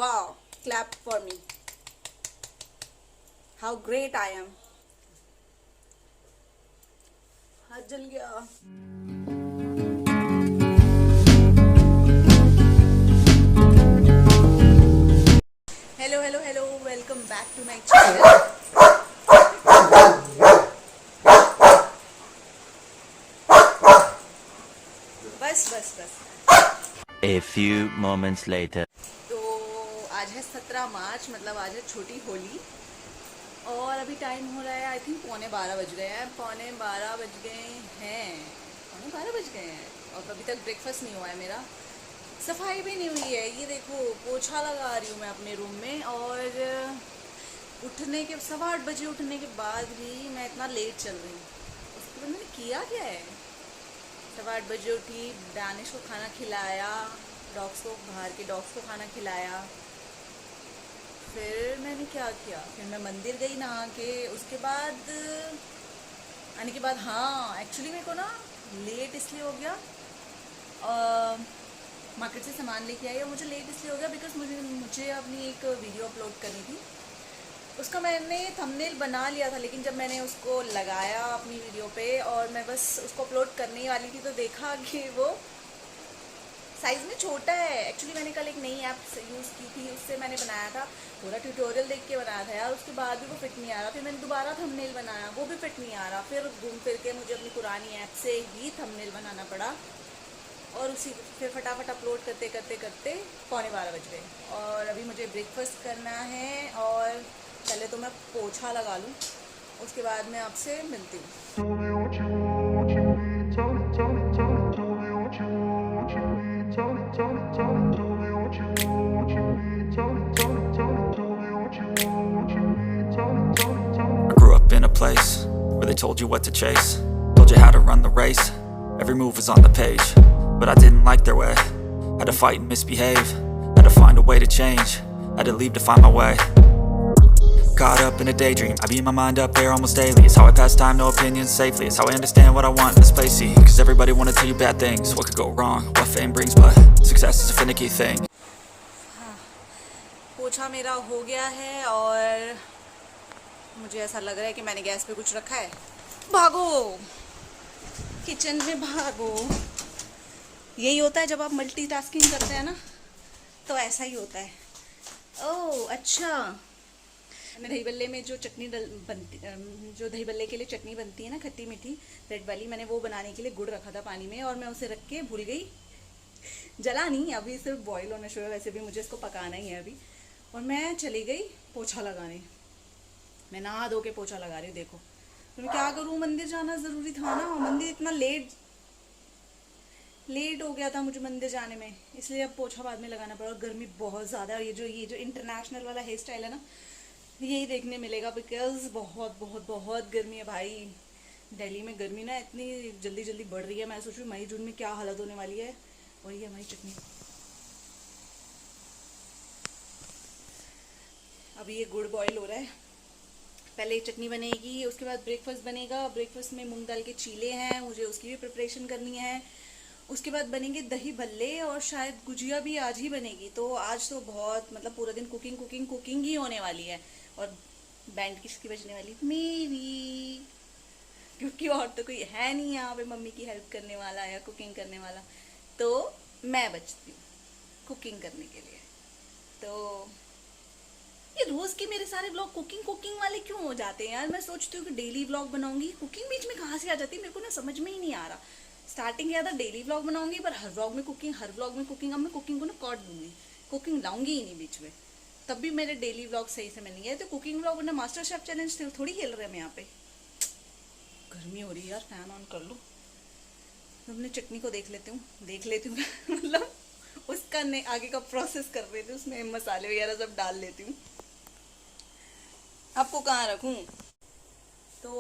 Wow, clap for me. How great I am. हाथ जल गया. Hello, welcome back to my channel. बस. A few moments later. तो आज है 17 मार्च, मतलब आज है छोटी होली. और अभी टाइम हो रहा है, आई थिंक 11:15 बज गए हैं. पौने बारह बज गए हैं और अभी तक ब्रेकफास्ट नहीं हुआ है मेरा. सफाई भी नहीं हुई है. ये देखो, पोछा लगा रही हूँ मैं अपने रूम में. और उठने के 8:15 बजे उठने के बाद भी मैं इतना लेट चल रही हूँ. उसके बाद मैंने किया क्या है. 8:15 बजे उठी, दानिश को खाना खिलाया, बाहर के डॉग्स को खाना खिलाया. फिर मैंने क्या किया, फिर मैं मंदिर गई नहा के. उसके बाद आने के बाद एक्चुअली मेरे को ना लेट इसलिए हो गया. मार्केट से सामान लेके आई और मुझे लेट इसलिए हो गया बिकॉज मुझे अपनी एक वीडियो अपलोड करनी थी. उसका मैंने थंबनेल बना लिया था, लेकिन जब मैंने उसको लगाया अपनी वीडियो पे और मैं बस उसको अपलोड करने ही वाली थी तो देखा कि वो साइज़ में छोटा है. एक्चुअली मैंने कल एक नई ऐप यूज़ की थी, उससे मैंने बनाया था. पूरा ट्यूटोरियल देख के बनाया था यार. उसके बाद भी वो फिट नहीं आ रहा. फिर मैंने दोबारा थंबनेल बनाया, वो भी फिट नहीं आ रहा. फिर घूम फिर के मुझे अपनी पुरानी ऐप से ही थंबनेल बनाना पड़ा. और फिर फटाफट अपलोड करते 11:15 बज गए. और अभी मुझे ब्रेकफास्ट करना है. और पहले तो मैं पोछा लगा लूँ, उसके बाद मैं आपसे मिलती हूँ. I grew up in a place where they told you what to chase, told you how to run the race, every move was on the page. But I didn't like their way, had to fight and misbehave, had to find a way to change, had to leave to find my way. Caught up in a daydream, I beat my mind up there almost daily. It's how I pass time, no opinions safely. It's how I understand what I want in this place. See, cause everybody wanna tell you bad things, what could go wrong, what fame brings. But success is a finicky thing. पोछा मेरा हो गया है और मुझे ऐसा लग रहा है कि मैंने गैस पे कुछ रखा है. भागो किचन में, भागो. यही होता है जब आप मल्टीटास्किंग करते हैं ना, तो ऐसा ही होता है. ओह अच्छा, मैं दही बल्ले में जो चटनी जो दही बल्ले के लिए चटनी बनती है ना, खट्टी मीठी रेड वाली, मैंने वो बनाने के लिए गुड़ रखा था पानी में और मैं उसे रख के भूल गई. जला नहीं, अभी सिर्फ बॉईल होना शुरू है. वैसे भी मुझे इसको पकाना ही है अभी. और मैं चली गई पोछा लगाने. मैं नहा धो के पोछा लगा रही हूँ. देखो तो मैं क्या करूँ, मंदिर जाना ज़रूरी था ना. मंदिर इतना लेट हो गया था मुझे मंदिर जाने में, इसलिए अब पोछा बाद में लगाना पड़ा. और गर्मी बहुत ज़्यादा है. ये जो इंटरनेशनल वाला हेयर स्टाइल है ना, यही देखने मिलेगा बिकॉज बहुत बहुत बहुत गर्मी है भाई. दिल्ली में गर्मी ना इतनी जल्दी जल्दी बढ़ रही है. मैं सोच रही हूँ मई जून में क्या हालत होने वाली है. और ये हमारी चटनी, अभी ये गुड़ बॉईल हो रहा है. पहले चटनी बनेगी, उसके बाद ब्रेकफास्ट बनेगा. ब्रेकफास्ट में मूंग दाल के चीले हैं, मुझे उसकी भी प्रिपरेशन करनी है. उसके बाद बनेंगे दही भल्ले और शायद गुजिया भी आज ही बनेगी. तो आज तो बहुत, मतलब पूरा दिन कुकिंग ही होने वाली है. और बैंड किसकी बजने वाली, मेरी, क्योंकि और तो कोई है नहीं यहाँ पे मम्मी की हेल्प करने वाला या कुकिंग करने वाला. तो मैं बचती हूँ कुकिंग करने के लिए. तो ये रोज के मेरे सारे व्लॉग कुकिंग वाले क्यों हो जाते हैं यार. मैं सोचती हूँ कि डेली व्लॉग बनाऊंगी, कुकिंग बीच में कहाँ से आ जाती है मेरे को ना समझ में ही नहीं आ रहा. स्टार्टिंग किया था डेली व्लॉग बनाऊंगी, पर हर व्लॉग में कुकिंग. अब मैं कुकिंग को ना काट दूंगी, कुकिंग लाऊंगी ही नहीं बीच में. तब भी मेरे डेली व्लॉग सही से में नहीं है. तो कुकिंग व्लॉग वरना मास्टर शेफ चैलेंज थोड़ी खेल रहे हैं हम यहाँ पे. गर्मी हो रही है यार, फैन ऑन कर लो. अपने चटनी को देख लेती हूँ मतलब उसका आगे का प्रोसेस कर रही थी. उसमें मसाले वगैरह सब डाल लेती हूँ. आपको कहाँ रखूँ. तो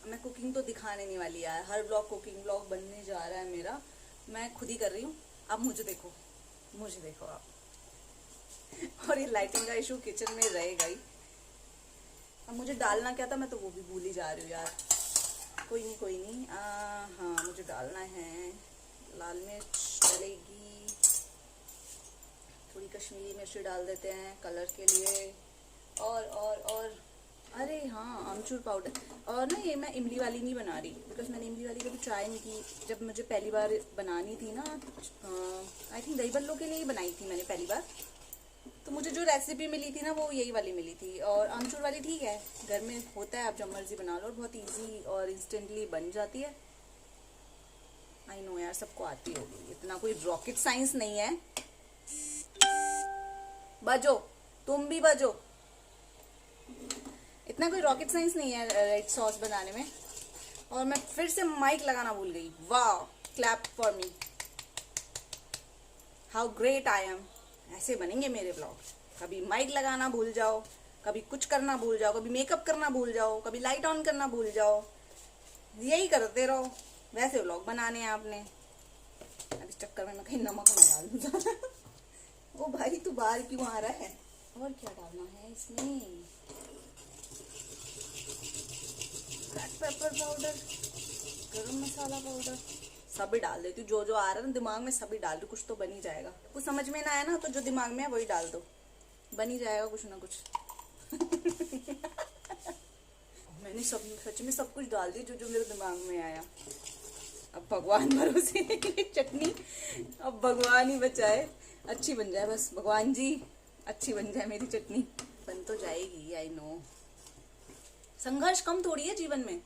मैं कुकिंग तो दिखाने नहीं वाली यार. हर ब्लॉग कुकिंग ब्लॉग बनने जा रहा है मेरा. मैं खुद ही कर रही हूँ. अब मुझे देखो आप. और ये लाइटिंग का इशू किचन में रहेगा ही. अब मुझे डालना क्या था, मैं तो वो भी भूल ही जा रही हूँ यार. कोई नहीं. हाँ, मुझे डालना है लाल मिर्च डलेगी, थोड़ी कश्मीरी मिर्ची डाल देते हैं कलर के लिए। और अरे हाँ, आमचूर पाउडर। और ना ये मैं इमली वाली नहीं बना रही बिकॉज मैंने इमली वाली कभी ट्राई नहीं की। जब मुझे पहली बार बनानी थी ना, आई थिंक दही बल्लों के लिए ही बनाई थी मैंने पहली बार, तो मुझे जो रेसिपी मिली थी ना वो यही वाली मिली थी। और आमचूर वाली ठीक है, घर में होता है, आप जब मर्जी बना लो, और बहुत ईजी और इंस्टेंटली बन जाती है। आई नो यार, सबको आती होगी, इतना कोई रॉकेट साइंस नहीं है। बजो, तुम भी बजो, इतना कोई रॉकेट साइंस नहीं है रेड सॉस बनाने में। और मैं फिर से माइक लगाना भूल गई। वाह, clap for me, how great I am. ऐसे बनेंगे मेरे व्लॉग, कभी माइक लगाना भूल जाओ, कभी कुछ करना भूल जाओ, कभी मेकअप करना भूल जाओ, कभी लाइट ऑन करना भूल जाओ, यही करते रहो। वैसे व्लॉग बनाने हैं आपने। अब इस चक्कर में मैं कहीं नमक ना डाल दूं। ओ भाई, तू बाहर क्यों आ रहा है? और क्या डालना है इसमें? ब्लैक पेपर पाउडर, गरम मसाला पाउडर, सभी डाल देती हूँ। जो जो आ रहा है ना दिमाग में सभी डाल दू, कुछ तो बन ही जाएगा। कुछ समझ में ना आया ना तो जो दिमाग में है वही डाल दो, बन ही जाएगा कुछ ना कुछ। मैंने सच में सब कुछ डाल दी जो जो मेरे दिमाग में आया। अब भगवान भरोसे चटनी, अब भगवान ही बचाए, अच्छी बन जाए बस। भगवान जी अच्छी बन जाए मेरी चटनी। बन तो जाएगी, आई नो। संघर्ष कम थोड़ी है जीवन में।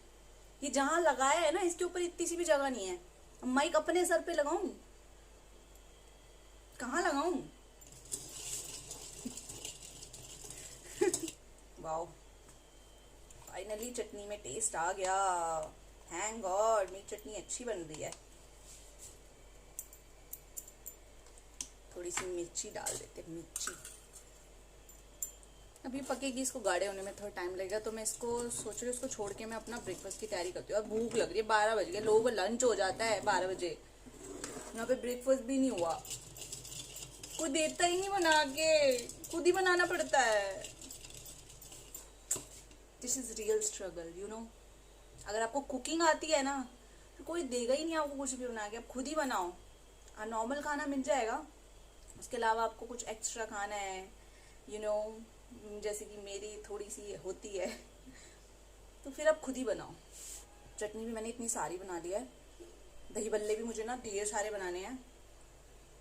ये जहां लगाया है ना, इसके ऊपर इतनी सी भी जगह नहीं है। अब माइक अपने सर पे लगाऊं, कहाँ लगाऊं? वाओ, फाइनली चटनी में टेस्ट आ गया। थैंक गॉड, मेरी चटनी अच्छी बन रही है। थोड़ी सी मिर्ची डाल देते, मिर्ची। अभी पकेगी, इसको गाढ़े होने में थोड़ा टाइम लगेगा, तो मैं इसको सोच रही हूँ इसको छोड़ के मैं अपना ब्रेकफास्ट की तैयारी करती हूँ। और भूख लग रही है, 12 बज गए, लोगों को लंच हो जाता है 12 बजे, यहाँ पे ब्रेकफास्ट भी नहीं हुआ। कोई देता ही नहीं बना के, खुद ही बनाना पड़ता है। This is real struggle, you know. अगर आपको कुकिंग आती है ना तो कोई देगा ही नहीं आपको कुछ भी बना के, आप खुद ही बनाओ। नॉर्मल खाना मिल जाएगा, उसके अलावा आपको कुछ एक्स्ट्रा खाना है, यू नो, जैसे कि मेरी थोड़ी सी होती है, तो फिर आप खुद ही बनाओ। चटनी भी मैंने इतनी सारी बना ली है। दही बल्ले भी मुझे ना ढेर सारे बनाने हैं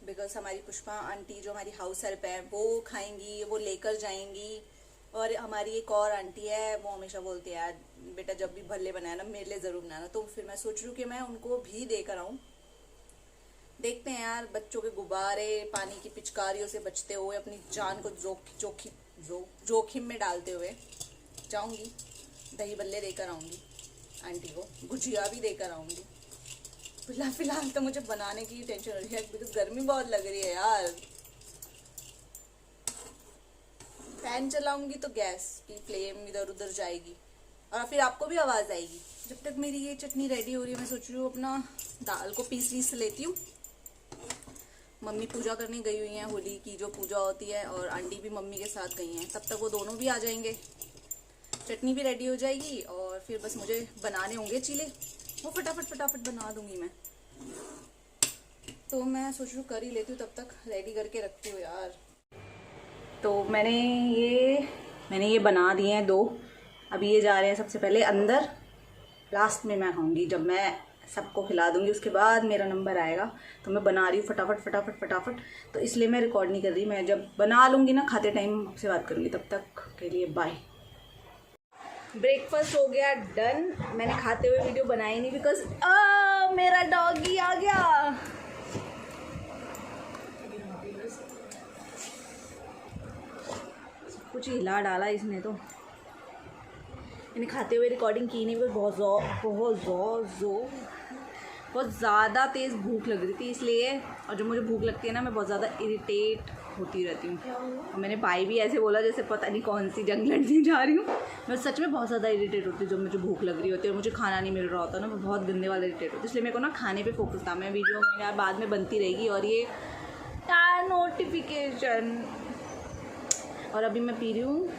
बिकॉज हमारी पुष्पा आंटी जो हमारी हाउस हेल्प है वो खाएंगी, वो लेकर जाएंगी। और हमारी एक और आंटी है, वो हमेशा बोलती है यार बेटा जब भी भल्ले बनाए ना मेरे लिए ज़रूर बनाना। तो फिर मैं सोच रही हूँ कि मैं उनको भी देकर आऊँ। देखते हैं यार, बच्चों के गुब्बारे, पानी की पिचकारियों से बचते हुए, अपनी जान को जोखिम में डालते हुए जाऊंगी। दही बल्ले देकर आऊंगी आंटी को, गुजिया भी देकर आऊंगी। फिलहाल तो मुझे बनाने की टेंशन हो रही है बिकॉज गर्मी बहुत लग रही है यार। फैन चलाऊंगी तो गैस की फ्लेम इधर उधर जाएगी और फिर आपको भी आवाज आएगी। जब तक मेरी ये चटनी रेडी हो रही है मैं सोच रही हूँ अपना दाल को पीस लेती हूँ। मम्मी पूजा करने गई हुई हैं, होली की जो पूजा होती है, और आंटी भी मम्मी के साथ गई हैं। तब तक वो दोनों भी आ जाएंगे, चटनी भी रेडी हो जाएगी और फिर बस मुझे बनाने होंगे चीले, वो फटाफट बना दूंगी मैं। तो मैं सोच रही हूँ कर ही लेती हूँ, तब तक रेडी करके रखती हूँ यार। तो मैंने ये बना दिए हैं 2। अभी ये जा रहे हैं सबसे पहले अंदर, लास्ट में मैं खाऊंगी। जब मैं सबको खिला दूंगी उसके बाद मेरा नंबर आएगा। तो मैं बना रही हूँ फटाफट, तो इसलिए मैं रिकॉर्ड नहीं कर रही। मैं जब बना लूँगी ना खाते टाइम आपसे बात करूँगी। तब तक के लिए बाय। ब्रेकफास्ट हो गया डन। मैंने खाते हुए वीडियो बनाई नहीं बिकॉज मेरा डॉगी आ गया। कुछ हिला डाला इसने, तो मैंने खाते हुए रिकॉर्डिंग की नहीं, बहुत ज़्यादा तेज़ भूख लग रही थी इसलिए। और जब मुझे भूख लगती है ना मैं बहुत ज़्यादा इरिटेट होती रहती हूँ। और मैंने भाई भी ऐसे बोला जैसे पता नहीं कौन सी जंग लड़ने जा रही हूँ। मैं सच में बहुत ज़्यादा इरिटेट होती हूँ जब मुझे भूख लग रही होती है और मुझे खाना नहीं मिल रहा होता ना, मैं बहुत गंदे वाला इरिटेट होती हूँ। इसलिए मेरे को ना खाने पे फोकस था। मैं वीडियो मेरा बाद में बनती रहेगी। और ये नोटिफिकेशन, और अभी मैं पी रही हूँ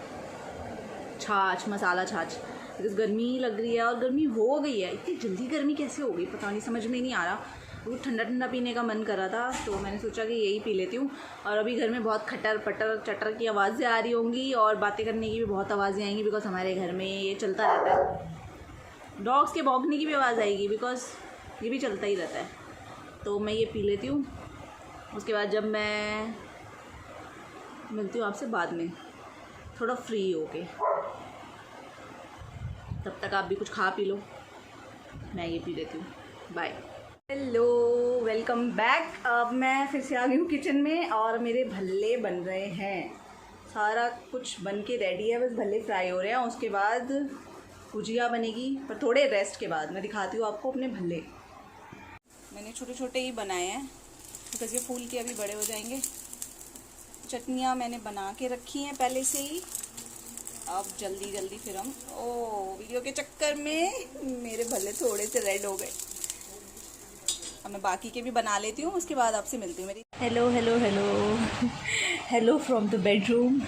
छाछ, मसाला छाछ, बिकॉज गर्मी लग रही है और गर्मी हो गई है। इतनी जल्दी गर्मी कैसे हो गई पता नहीं, समझ में नहीं आ रहा। वो ठंडा ठंडा पीने का मन करा था तो मैंने सोचा कि यही पी लेती हूँ। और अभी घर में बहुत खटर पटर चटर की आवाज़ें आ रही होंगी और बातें करने की भी बहुत आवाज़ें आएंगी, बिकॉज हमारे घर में ये चलता रहता है। डॉग्स के भौंकने की भी आवाज़ आएगी, बिकॉज ये भी चलता ही रहता है। तो मैं ये पी लेती हूँ, उसके बाद जब मैं मिलती हूँ आपसे बाद में थोड़ा फ्री होके, तब तक आप भी कुछ खा पी लो, मैं ये पी लेती हूँ। बाय। Hello, welcome back. अब मैं फिर से आ गई हूँ किचन में और मेरे भल्ले बन रहे हैं। सारा कुछ बन के रेडी है, बस भल्ले फ्राई हो रहे हैं। उसके बाद भुजिया बनेगी, पर थोड़े रेस्ट के बाद। मैं दिखाती हूँ आपको अपने भल्ले। मैंने छोटे छोटे ही बनाए हैं बिकॉज ये फूल के अभी बड़े हो जाएंगे। चटनियाँ मैंने बना के रखी हैं पहले से ही। अब जल्दी जल्दी फिर हम वीडियो के चक्कर में मेरे भल्ले थोड़े से रेड हो गए। अब मैं बाकी के भी बना लेती हूँ, उसके बाद आपसे मिलती हूँ। मेरी hello hello hello hello from the bedroom.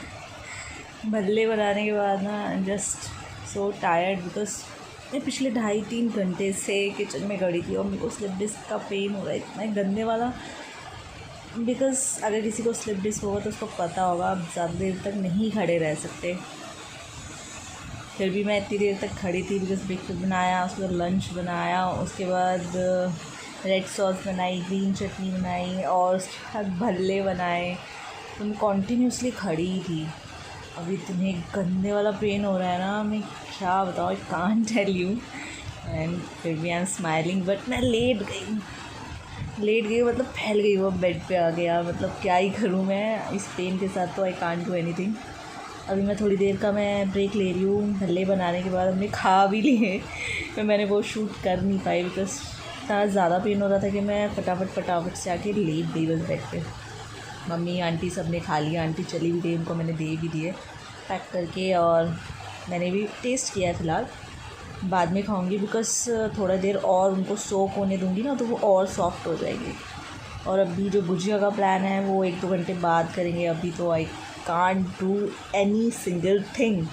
भल्ले बनाने के बाद ना जस्ट सो टायर्ड, बिकॉज मैं पिछले 2.5-3 घंटे से किचन में खड़ी थी और मेरे को स्लिप डिस्क का पेन हो रहा है इतना गंदे वाला। बिकॉज अगर किसी को स्लिप डिस्क होगा तो उसको पता होगा आप ज़्यादा देर तक नहीं खड़े रह सकते। फिर भी मैं इतनी देर तक खड़ी थी बिकॉज ब्रेकफास्ट बनाया, उसके बाद लंच बनाया, उसके बाद रेड सॉस बनाई, ग्रीन चटनी बनाई और उसके बाद भल्ले बनाए। तो मैं कॉन्टीन्यूसली खड़ी ही थी। अभी इतने गंदे वाला पेन हो रहा है ना, मैं क्या बताऊँ, I can't tell you. And फिर भी आई एम स्माइलिंग, बट मैं लेट गई मतलब फैल गई, वो बेड पे आ गया। मतलब क्या ही करूँ मैं इस पेन के साथ, तो आई कांट डू एनीथिंग। अभी मैं थोड़ी देर का मैं ब्रेक ले रही हूँ। भल्ले बनाने के बाद हमने खा भी लिए, फिर मैंने वो शूट कर नहीं पाई बिकॉज इतना ज़्यादा पेन हो रहा था कि मैं फटाफट से आके लेट गई बस बेड पे। मम्मी आंटी सब ने खा लिया, आंटी चली भी गई, उनको मैंने दे भी दिए पैक करके। और मैंने भी टेस्ट किया है फ़िलहाल, बाद में खाऊंगी बिकॉज थोड़ा देर और उनको सोक होने दूंगी ना तो वो और सॉफ्ट हो जाएगी। और अभी जो भुजिया का प्लान है वो 1-2 घंटे बाद करेंगे। अभी तो I can't do any single thing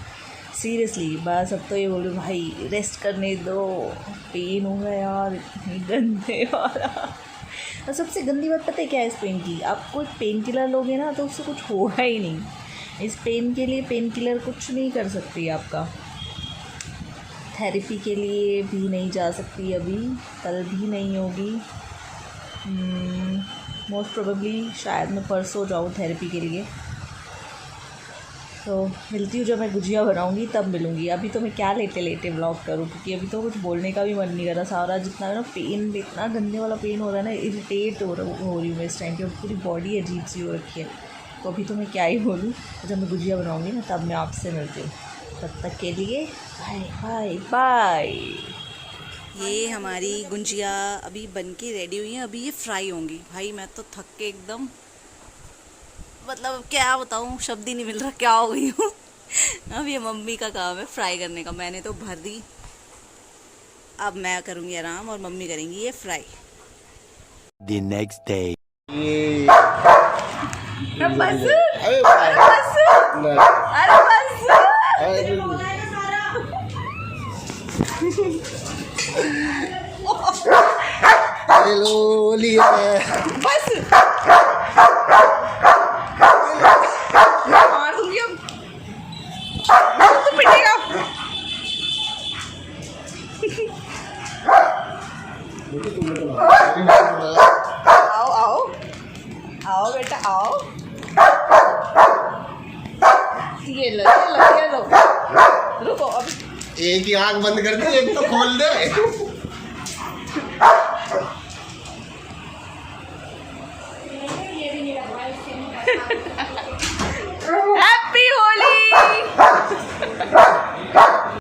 seriously. बस अब तो ये बोलूँ भाई रेस्ट करने दो, पेन हो गया यार इतनी गंदे वाला। और सबसे गंदी बात पता है क्या है इस पेन की, आप कोई पेन किलर लोगे ना तो उससे कुछ होगा ही नहीं। इस पेन के लिए पेन किलर कुछ नहीं कर सकती आपका। थेरेपी के लिए भी नहीं जा सकती, अभी कल भी नहीं होगी। मोस्ट प्रोबेबली शायद मैं परसों जाऊँ थेरेपी के लिए। तो मिलती हूँ जब मैं गुजिया बनाऊँगी तब मिलूँगी। अभी तो मैं क्या लेटे व्लॉग करूँ, क्योंकि अभी तो कुछ बोलने का भी मन नहीं कर रहा। सारा जितना ना पेन, इतना गंदे वाला पेन हो रहा है ना, इरिटेट हो रही हूँ मैं इस टाइम की, और पूरी बॉडी अजीब सी हो रखी है। तो अभी तो मैं क्या ही बोलूँ, जब मैं गुजिया बनाऊँगी ना तब मैं आपसे मिलती हूँ। तब तक के लिए बाय बाय बाय। ये हमारी गुंजिया अभी बन के रेडी हुई हैं, अभी ये फ्राई होंगी। भाई मैं तो थक के एकदम, मतलब क्या बताऊँ, शब्द ही नहीं मिल रहा क्या हो गई हूँ। अब ये मम्मी का काम है फ्राई करने का, मैंने तो भर दी। अब मैं करूँगी आराम और मम्मी करेंगी ये fry. The next day. Hello लिया बस मार दूंगी अब, तो पिटेगा। आओ आओ आओ बेटा आओ, ये लो रुको अब। एक ही आंख बंद कर दे, एक तो खोल दे। हैप्पी होली।